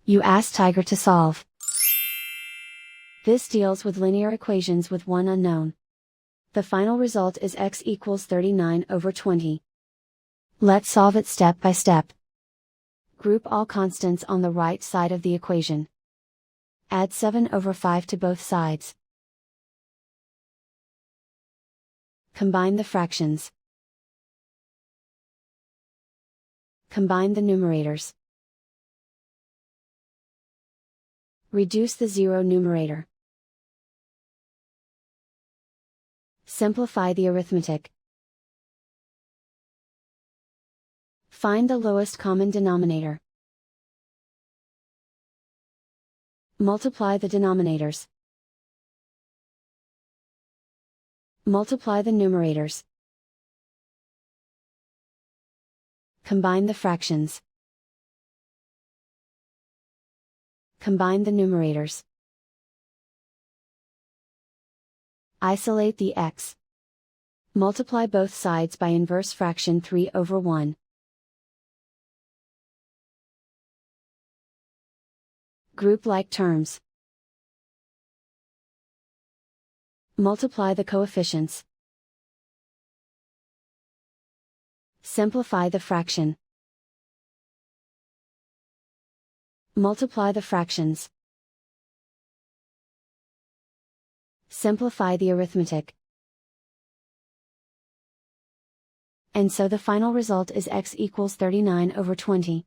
You ask Tiger to solve. This deals with linear equations with one unknown. The final result is x equals 39/20. Let's solve it step by step. Group all constants on the right side of the equation. Add 7/5 to both sides. Combine the fractions. Combine the numerators. Reduce the zero numerator. Simplify the arithmetic. Find the lowest common denominator. Multiply the denominators. Multiply the numerators. Combine the fractions. Combine the numerators. Isolate the x. Multiply both sides by inverse fraction 3/1. Group like terms. Multiply the coefficients. Simplify the fraction. Multiply the fractions. Simplify the arithmetic. And so the final result is x equals 39/20.